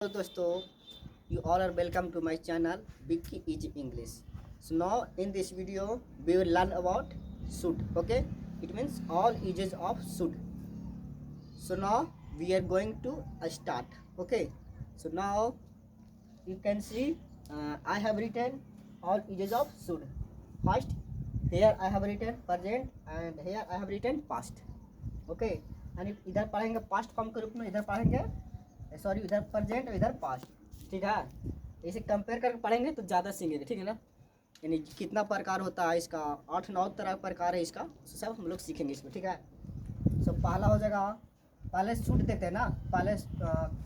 Hello dosto, you all are welcome to my channel Vicky Easy English. So now in this video we will learn about should. Okay, it means all uses of should. So now we are going to start. Okay, so now you can see I have written all uses of should. First, here I have written present and here I have written past. Okay, and इधर पढ़ेंगे past form के रूप में, इधर पढ़ेंगे sorry इधर present और इधर पास्ट। ठीक है, इसे कंपेयर करके पढ़ेंगे तो ज़्यादा सीखेंगे। ठीक है ना, यानी कितना प्रकार होता है इसका, 8-9 तरह प्रकार है इसका, सब हम लोग सीखेंगे इसमें। ठीक है, सो पहला हो जाएगा, पहले सूट देखते हैं ना। पहले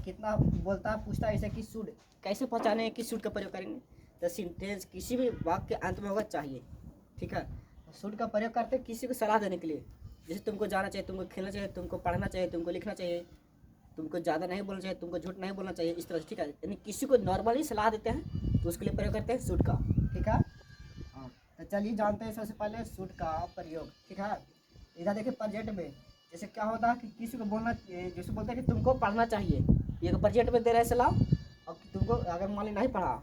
कितना बोलता है, पूछता है इसे कि सूट कैसे पहचाने कि सूट का प्रयोग करेंगे। द सेंटेंस किसी भी वाक्य के अंत में होगा चाहिए। ठीक है, सूट का प्रयोग करते हैं किसी को सलाह देने के लिए, जैसे तुमको जाना चाहिए, तुमको खेलना चाहिए, तुमको पढ़ना चाहिए, तुमको लिखना चाहिए, तुमको ज़्यादा नहीं बोलना चाहिए, तुमको झूठ नहीं बोलना चाहिए, इस तरह से। ठीक है, यानी किसी को नॉर्मली सलाह देते हैं तो उसके लिए प्रयोग करते हैं सूट का। ठीक है, हाँ, तो चलिए जानते हैं सबसे पहले सूट का प्रयोग। ठीक है, इधर देखिए प्रेजेंट में जैसे क्या होता है कि किसी को बोलना, जैसे बोलते हैं कि तुमको पढ़ना चाहिए, ये प्रेजेंट में दे रहे सलाह। और तुमको अगर मान ली नहीं पढ़ा,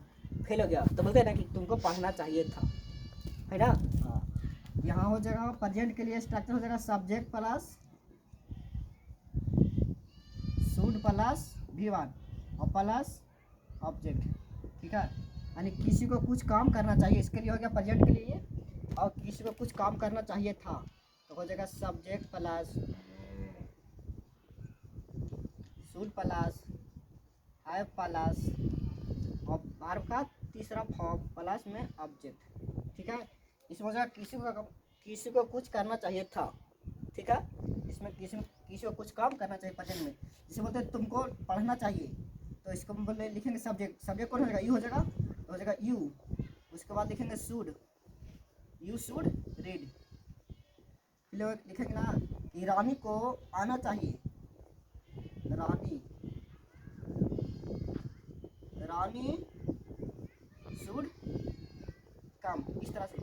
फेल हो गया, तो बोलते हैं ना कि तुमको पढ़ना चाहिए था, है ना। हाँ, यहाँ हो जाएगा प्रेजेंट के लिए स्ट्रक्चर हो जाएगा subject plus should plus V1 और प्लस ऑब्जेक्ट। ठीक है, यानी किसी को कुछ काम करना चाहिए, इसके लिए हो गया प्रेजेंट के लिए। और किसी को कुछ काम करना चाहिए था तो हो जाएगा subject plus should plus have plus और वर्ब का तीसरा फॉर्म प्लस में ऑब्जेक्ट। ठीक है, इसमें हो जाएगा किसी को कुछ करना चाहिए था। ठीक है, इसमें किसी को कुछ काम करना चाहिए प्रेजेंट में। जैसे बोलते हैं तुमको पढ़ना चाहिए, तो इसको हम बोले लिखेंगे सब्जेक्ट। सब्जेक्ट कौन हो जाएगा, यू हो जाएगा, तो हो जाएगा यू। उसके बाद लिखेंगे शुड, यू शुड रीड। फिर लिखेंगे ना कि रानी को आना चाहिए, रानी रानी शुड कम, इस तरह से।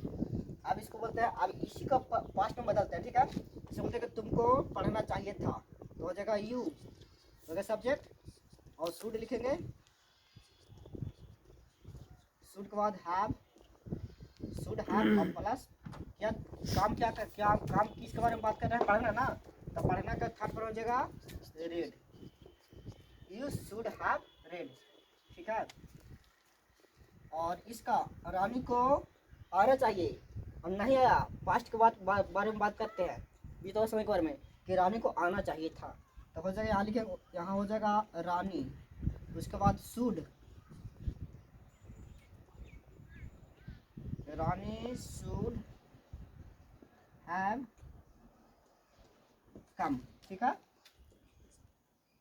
अब इसको बोलते हैं, अब इसी का पास्ट में बदलते हैं। ठीक है, जैसे बोलते हैं कि तुमको पढ़ना चाहिए था, तो हो जाएगा यू, हो गया सब्जेक्ट। और शुड लिखेंगे, शुड के बाद हैव, शुड हैव और प्लस क्या काम किसके बारे में बात कर रहे हैं, पढ़ना ना, तो पढ़ना का थर्ड पर हो जाएगा red, you should have read. ठीक है, और इसका रानी को आना चाहिए और नहीं आया, पास्ट के बारे में बात करते हैं, बीते हुए समय के बारे में, कि रानी को आना चाहिए था, तो हो जाएगा यहाँ लिखे, यहाँ हो जाएगा रानी। उसके बाद should, Rani should have come. ठीक है,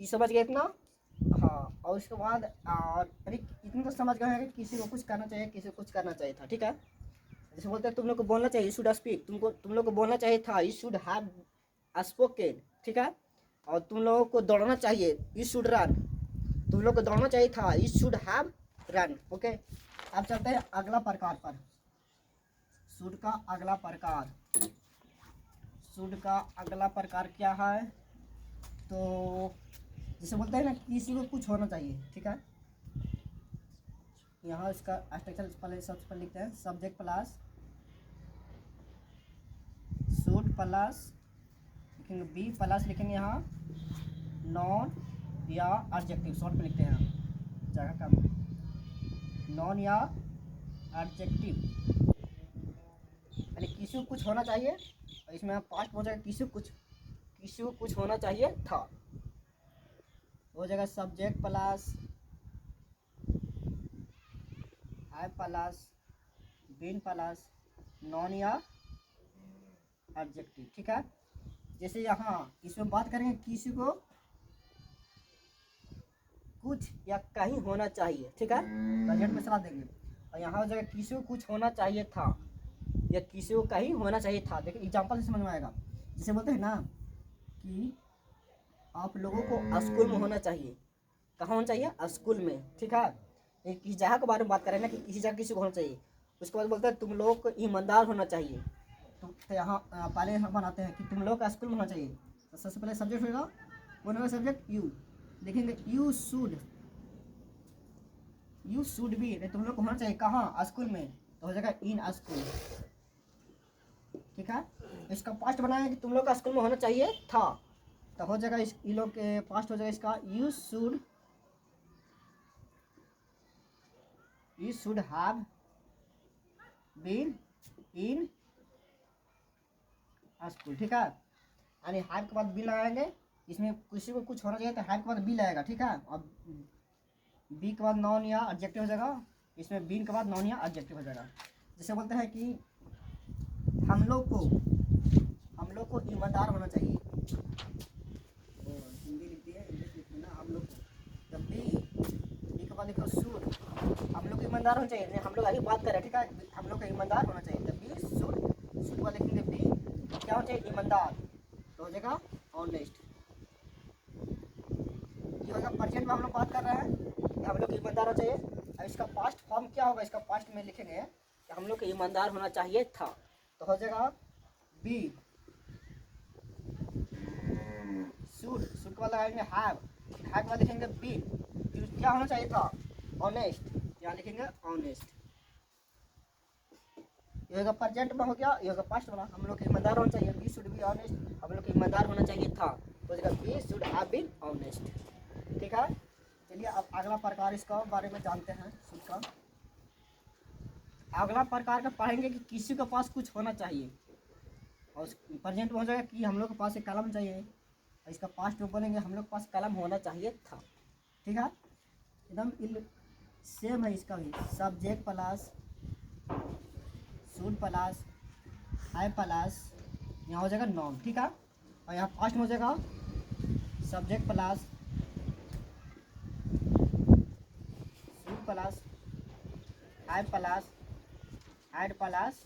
ये समझ गए इतना। हाँ, और उसके बाद और इतना तो समझ गए हैं कि किसी को कुछ करना चाहिए, किसी को कुछ करना चाहिए था। ठीक है, जैसे बोलते हैं तुम लोग को बोलना चाहिए, शुड स्पीक, तुम लोग को बोलना चाहिए था, यू शुड हैव स्पोकन। ठीक है, और तुम लोगों को दौड़ना चाहिए, यू शुड रन, तुम लोग को दौड़ना चाहिए था, you should have run. Okay, अब चलते हैं अगला प्रकार पर, शुड का अगला प्रकार। शुड का अगला प्रकार क्या है, तो जैसे बोलते हैं ना किसी को कुछ होना चाहिए। ठीक है, यहाँ इसका स्ट्रक्चर पहले सबसे पहले लिखते हैं सब्जेक्ट प्लस शुड प्लस लिखेंगे बी प्लस लिखेंगे यहाँ नॉन या एडजेक्टिव, शॉर्ट में लिखते हैं जगह कम, नॉन या एडजेक्टिव, यानी किसी को कुछ होना चाहिए। और इसमें पास्ट हो जाएगा किसी को कुछ होना चाहिए था, हो जाएगा सब्जेक्ट प्लस है प्लस बीन प्लस नॉन या एडजेक्टिव। ठीक है, जैसे यहाँ इसमें बात करेंगे किसी को कुछ या कहीं होना चाहिए। ठीक है, प्रेजेंट में सलाह देंगे, और यहाँ हो जाएगा किसी को कुछ होना चाहिए था या किसी को कहीं होना चाहिए था। देखिए एग्जाम्पल से समझ में आएगा, जैसे बोलते हैं ना कि आप लोगों को स्कूल में होना चाहिए, कहाँ होना चाहिए, स्कूल में। ठीक है, एक किसी जगह के बारे में बात करें ना कि किसी जगह किसी को होना चाहिए, उसके बाद बोलते हैं तुम लोगों को ईमानदार होना चाहिए, तो यहाँ पहले हम बनाते हैं कि तुम लोग का स्कूल में होना चाहिए, तो सबसे पहले सब्जेक्ट होगा, कौन होगा सब्जेक्ट, यू। देखेंगे you should you should be, तुम लोग को होना चाहिए कहाँ, स्कूल में, तो हो जाएगा इन स्कूल। ठीक है, इसका पास्ट बनाएंगे कि तुम लोग का स्कूल में होना चाहिए था, तो हो जाएगा इस इन लोग के पास्ट हो जाएगा इसका you should have been in school. ठीक है, यानी हैव के बाद बी लगाएंगे, इसमें किसी को कुछ होना चाहिए तो हैव के बाद बी लगेगा। ठीक है, अब बी के बाद नॉन या एडजेक्टिव हो जाएगा, इसमें बीन के बाद नॉन या एडजेक्टिव हो जाएगा। जैसे बोलते हैं कि हम लोग को ईमानदार होना चाहिए, हिंदी लिखती है, इंग्लिश लिखती है ना, हम लोग को, जब बी के बाद लिखो शुड, हम लोग को ईमानदार होना चाहिए, हम लोग अभी बात कर रहे हैं। ठीक है, हम लोग को ईमानदार होना चाहिए, तब बी शुड बाद लिखेंगे बी क्या होना चाहिए, ईमानदार, तो हो जाएगा ऑनेस्ट। ये होगा प्रेजेंट में हम लोग बात कर रहे हैं कि हम लोग को ईमानदार होना चाहिए। अब इसका पास्ट फॉर्म क्या होगा, इसका पास्ट में लिखेंगे कि हम लोग को ईमानदार होना चाहिए था, तो हो जाएगा बी शुड के बाद लगाएंगे हैव के बाद लिखेंगे बी, फिर क्या होना चाहिए था, ऑनेस्ट, यहाँ लिखेंगे ऑनेस्ट। ये होगा प्रेजेंट में हो गया, ये होगा पास्ट वाला, हम लोग को ईमानदार होना चाहिए, बी शुड बी ऑनेस्ट, हम लोग को ईमानदार होना चाहिए था, तो हो जाएगा we should have been honest. ठीक है, चलिए अब अगला प्रकार इसका बारे में जानते हैं। शुड का अगला प्रकार का पढ़ेंगे कि किसी के पास कुछ होना चाहिए, और प्रेजेंट में हो जाएगा कि हम लोग के पास एक कलम चाहिए, और इसका पास्ट में बोलेंगे हम लोग के पास कलम होना चाहिए था। ठीक है, एकदम सेम है इसका भी, सब्जेक्ट प्लस शुड प्लस है प्लस यहाँ हो जाएगा नॉन। ठीक है, और यहाँ पास्ट में हो जाएगा सब्जेक्ट प्लस शुड प्लस है प्लस एड प्लस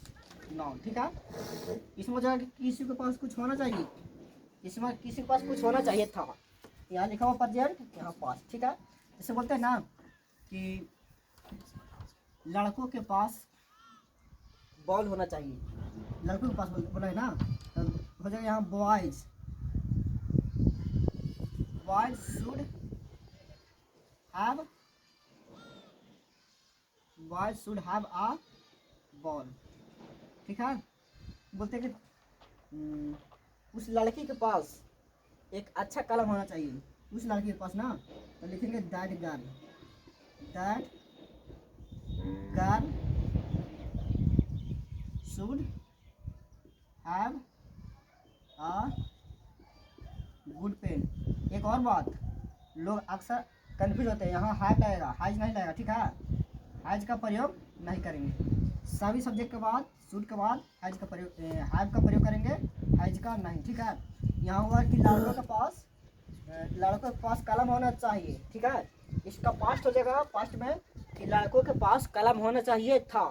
नॉन। ठीक है, इसमें हो जाएगा कि किसी के पास कुछ होना चाहिए, इसमें किसी के पास कुछ होना चाहिए था, यहाँ लिखा हुआ प्रेजेंट, यहाँ पास्ट। ठीक है, जैसे बोलते हैं ना कि लड़कों के पास बॉल होना चाहिए, लड़कों के पास बोला है ना, तो हो जाएगा यहाँ boys should have a ball. ठीक है, बोलते हैं कि उस लड़की के पास एक अच्छा कलम होना चाहिए, उस लड़की के पास ना, तो लिखेंगे that girl should have a good pen. एक और बात, लोग अक्सर कंफ्यूज होते हैं, यहाँ हैव लगेगा, हैज नहीं लगेगा। ठीक है, हैज का प्रयोग नहीं करेंगे, सभी सब्जेक्ट के बाद शुड के बाद हैज का प्रयोग हैव का प्रयोग करेंगे, हैज का नहीं। ठीक है, यहाँ हुआ कि लड़कों के पास कलम होना चाहिए। ठीक है, इसका पास्ट हो जाएगा, पास्ट में कि लड़कों के पास कलम होना चाहिए था,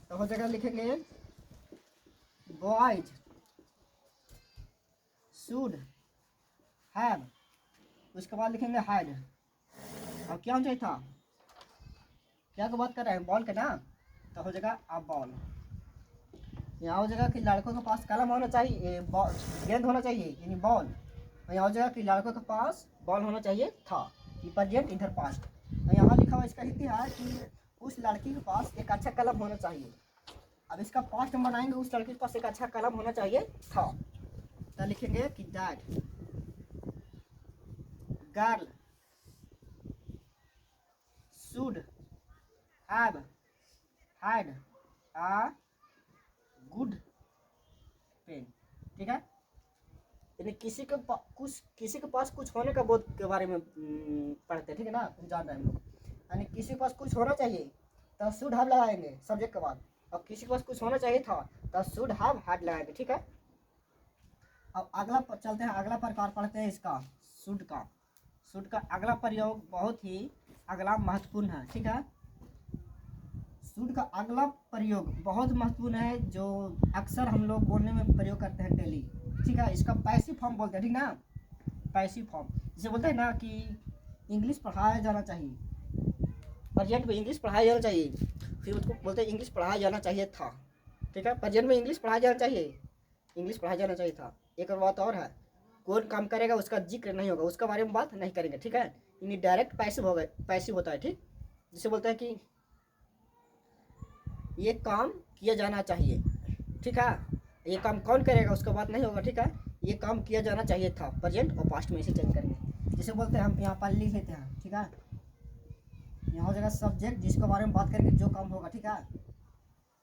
तो हो जाएगा लिखेंगे बॉयज शुड हैव, उसके बाद लिखेंगे हैड, और क्या होना चाहिए था, क्या की बात कर रहे हैं, बॉल के ना, तो हो जाएगा अब बॉल। यहाँ हो जाएगा कि लड़कों के पास कलम होना चाहिए, गेंद होना चाहिए यानी बॉल, और यहाँ हो जाएगा कि लड़कों के पास बॉल होना चाहिए था, ये प्रेजेंट इधर पास्ट। और यहाँ लिखा हुआ इसका हिंदी है कि उस लड़की के पास एक अच्छा कलम होना चाहिए। अब इसका पास्ट में बनाएंगे, उस लड़की के पास एक अच्छा कलम होना चाहिए था, तो लिखेंगे कि that girl should have had a good pen. ठीक है, यानी किसी के पास कुछ होने का बोध के बारे में पढ़ते हैं। ठीक है ना, जान रहे हैं हम लोग, यानी किसी के पास कुछ होना चाहिए तो शुड हैव लगाएंगे सब्जेक्ट के बाद, और किसी के पास कुछ होना चाहिए था तो शुड हैव हैड लगाएंगे। ठीक है, अब अगला चलते हैं, अगला प्रकार पढ़ते हैं इसका शुड का अगला प्रयोग बहुत ही अगला महत्वपूर्ण है। ठीक है, शुड का अगला प्रयोग बहुत महत्वपूर्ण है, जो अक्सर हम लोग बोलने में प्रयोग करते हैं डेली। ठीक है, इसका पैसिव फॉर्म बोलते हैं। ठीक ना, पैसिव फॉर्म जैसे बोलते हैं ना कि इंग्लिश पढ़ाया जाना चाहिए, प्रेजेंट में इंग्लिश पढ़ाया जाना चाहिए, फिर उसको बोलते हैं इंग्लिश पढ़ाया जाना चाहिए था। ठीक है, प्रेजेंट में इंग्लिश पढ़ाया जाना चाहिए, इंग्लिश पढ़ाया जाना चाहिए था। एक और बात और है, कौन काम करेगा उसका जिक्र नहीं होगा, उसका बारे में बात नहीं करेंगे। ठीक है, यानी डायरेक्ट पैसिव होता है। ठीक, जिसे बोलते हैं कि ये काम किया जाना चाहिए, ठीक है। ये काम कौन करेगा उसका बात नहीं होगा, ठीक है। ये काम किया जाना चाहिए था, प्रेजेंट और पास्ट में इसे चेंज करेंगे। जिसे बोलते हैं हम यहाँ पर लिख लेते हैं, ठीक है। यहाँ हो जाएगा सब्जेक्ट जिसके बारे में बात करेंगे, जो काम होगा, ठीक है।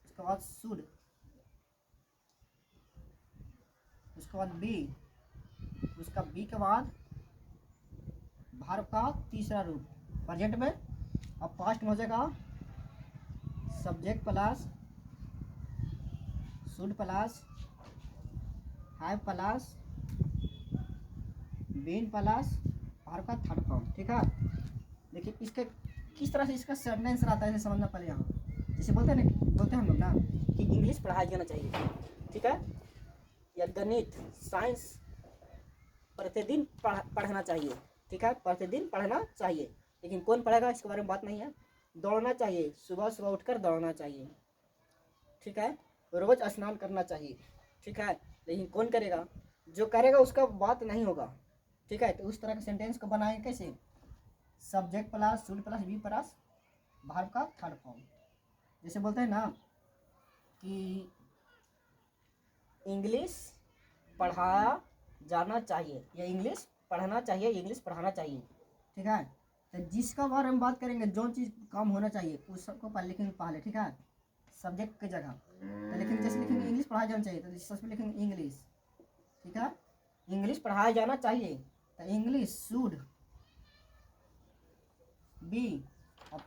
उसके बाद शुड, उसके बाद बी, उसका बी के बाद वर्ब का तीसरा रूप प्रेजेंट में, अब पास्ट में हो जाएगा subject plus should plus have plus been plus verb का थर्ड फॉर्म, ठीक है। देखिए इसके किस तरह से इसका सेंटेंस आता है, इसे समझना पड़ेगा। जैसे बोलते हैं ना, बोलते हैं हम लोग ना कि इंग्लिश पढ़ाया जाना चाहिए, ठीक है, या गणित साइंस प्रतिदिन पढ़ना चाहिए, ठीक है, प्रतिदिन पढ़ना चाहिए। लेकिन कौन पढ़ेगा इसके बारे में बात नहीं है। दौड़ना चाहिए, सुबह सुबह उठकर दौड़ना चाहिए, ठीक है। रोज स्नान करना चाहिए, ठीक है। लेकिन कौन करेगा, जो करेगा उसका बात नहीं होगा, ठीक है। तो उस तरह के सेंटेंस को बनाएंगे कैसे, subject plus should plus be plus verb का थर्ड फॉर्म। जैसे बोलते हैं ना कि इंग्लिश पढ़ाया जाना चाहिए, या इंग्लिश पढ़ना चाहिए, इंग्लिश पढ़ाना चाहिए, ठीक है। तो जिसका बारे में बात करेंगे, जो चीज़ काम होना चाहिए उस सबको पहले लिखेंगे पहले, ठीक है, सब्जेक्ट की जगह। तो लेकिन जैसे लिखेंगे इंग्लिश पढ़ाया जाना चाहिए, तो सबसे लिखेंगे इंग्लिश, ठीक है। इंग्लिश पढ़ाया जाना चाहिए, तो इंग्लिश शुड बी। अब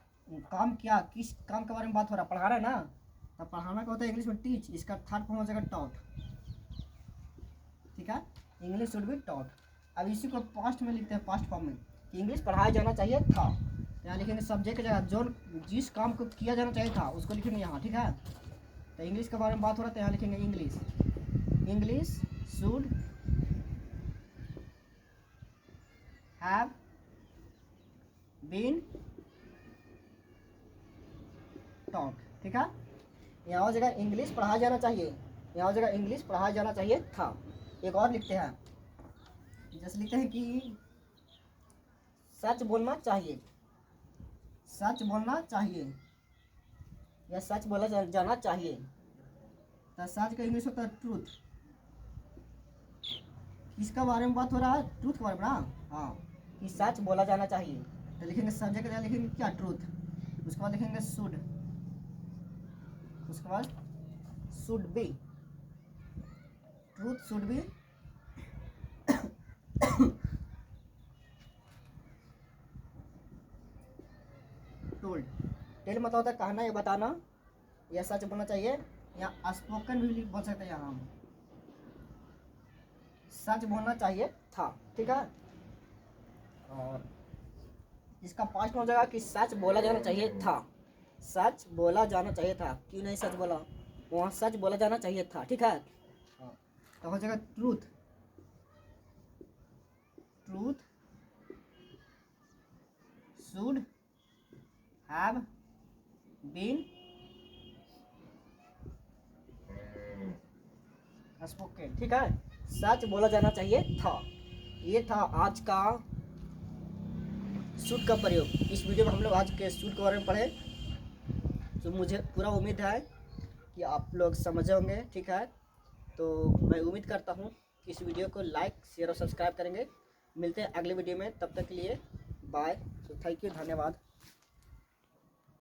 काम क्या, किस काम के बारे में बात हो रहा है, पढ़ा रहा है ना, तो पढ़ाना का होता है इंग्लिश में टीच, इसका थर्ड फॉर्म हो जाएगा टॉट, ठीक है। English should be taught. अब इसी को पास्ट में लिखते हैं, पास्ट फॉर्म में, कि इंग्लिश पढ़ाया जाना चाहिए था। यहाँ लिखेंगे सब्जेक्ट की जगह जो जिस काम को किया जाना चाहिए था उसको लिखेंगे यहाँ, ठीक है। तो इंग्लिश के बारे में बात हो रहा है तो यहाँ लिखेंगे English, English should have been taught, ठीक है। यहाँ हो जाएगा इंग्लिश पढ़ाया जाना चाहिए, यहाँ हो जाएगा इंग्लिश पढ़ाया जाना चाहिए था। एक और लिखते हैं, जैसे लिखते हैं कि सच बोलना चाहिए, सच बोलना चाहिए, या सच बोला जाना चाहिए। तो सच का इंग्लिश होता है ट्रूथ। किसका बारे में बात हो रहा है, ट्रूथ के बारे में ना, हाँ, कि सच बोला जाना चाहिए। तो लिखेंगे सब्जेक्ट का लिखेंगे क्या, ट्रूथ। उसके बाद लिखेंगे शुड, उसके बाद should be, truth should be told. Tell मतलब होता है कहना या बताना, या सच बोलना चाहिए, या स्पोकन भी बोल सकते हैं यहाँ हम, सच बोलना चाहिए था, ठीक है। और इसका पास्ट में हो जाएगा कि सच बोला जाना चाहिए था, सच बोला जाना चाहिए था, क्यों नहीं सच बोला, वहाँ सच बोला जाना चाहिए था, ठीक है। तो हो जाएगा truth, truth should have been spoken, ठीक है। सच बोला जाना चाहिए था। ये था आज का शुड का प्रयोग। इस वीडियो में हम लोग आज के शुड के बारे में पढ़े, तो मुझे पूरा उम्मीद है कि आप लोग समझे होंगे, ठीक है। तो मैं उम्मीद करता हूँ कि इस वीडियो को लाइक शेयर और सब्सक्राइब करेंगे। मिलते हैं अगले वीडियो में, तब तक के लिए बाय। तो थैंक यू, धन्यवाद।